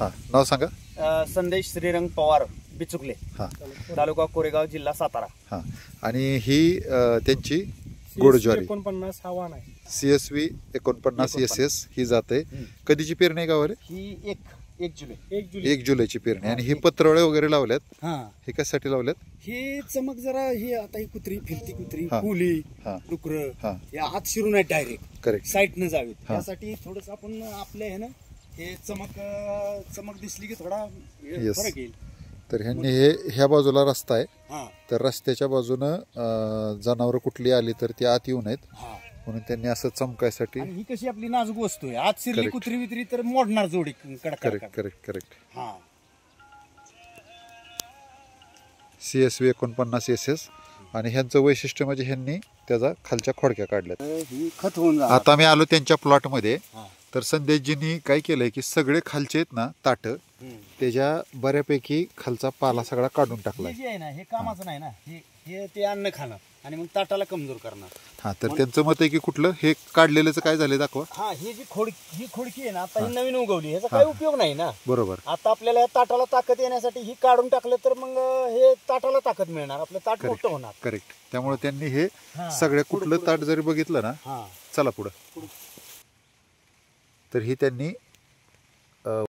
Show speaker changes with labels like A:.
A: हा, नाव सांगा.
B: संदेश श्रीरंग पवार बिचुकले,
A: हा
B: तालुका कोरेगाव, जिल्हा सातारा.
A: हा. आणि ही त्यांची गोड ज्वारी
C: 49 आव्हान आहे.
A: CSV 49 SS ही जाते. कधीची पेरणी आहे गावाला?
B: ही 1 जुलै.
A: 1 जुलैची पेरणी. आणि ही पत्रवळे वगैरे लावल्यात.
C: हा,
A: हे कशासाठी लावल्यात?
C: हे चमक जरा ही आता ही कुत्री फिरती कुत्री
A: हा.
C: कुली
A: हा.
C: डुकर
A: हा.
C: हे आत शिरून आहे डायरेक्ट
A: करेक्ट.
C: साईड न जावी
A: हा.
C: यासाठी थोडस आपण आपल्या हे ना हे चमक दिसली की थोडा
A: Yes.
C: फरक येईल.
A: तर ह्यांनी ह्या बाजूला रस्ता आहे,
C: हा
A: तर रस्त्याच्या बाजूनं जनावरं कुठली आली तर ती आत येऊ नयेत
C: हा.
A: म्हणून त्यांनी असं चमकायसाठी.
C: आणि ही कशी आपली नाजूक वस्तू आहे, आत शिरली
A: Correct.
C: कुत्री वित्री तर मोडणार जोडी कडक.
A: Correct correct correct.
C: हा.
A: CSV 49 SS. आणि ह्यांचं वैशिष्ट्य म्हणजे ह्यांनी त्याचा खालच्या खोडक्या काढल्यात.
C: ही खत होऊन जाणार.
A: आता मी आलो त्यांच्या प्लॉटमध्ये,
C: हा.
A: तर संदेशजींनी काय केलंय की सगळे खालचे आहेत ना ताट, त्याच्या बऱ्यापैकी खालचा पाला सगळा काढून टाकलाय.
C: हे जे आहे ना हे कामाचं नाही ना, हे ते अन्न खाणं आणि मग ताटाला कमजोर करणार.
A: हा, तर त्यांचं मत आहे की कुठलं हे काढलेलं काय झालंय दाखवा.
C: हा, ही जी खोडकी आहे ना आता ही नवीन उगवली, ह्याचा काही उपयोग नाही ना.
A: बरोबर.
C: आता आपल्याला या ताटाला ताकद येण्यासाठी ही काढून टाकलं तर मग हे ताटाला ताकद मिळणार, आपलं ताट मोठं होणार.
A: करेक्ट. त्यामुळे त्यांनी हे सगळ्या कुठलं ताट जरी बघितलं ना,
C: हा
A: चला पुढं, तर ही त्यांनी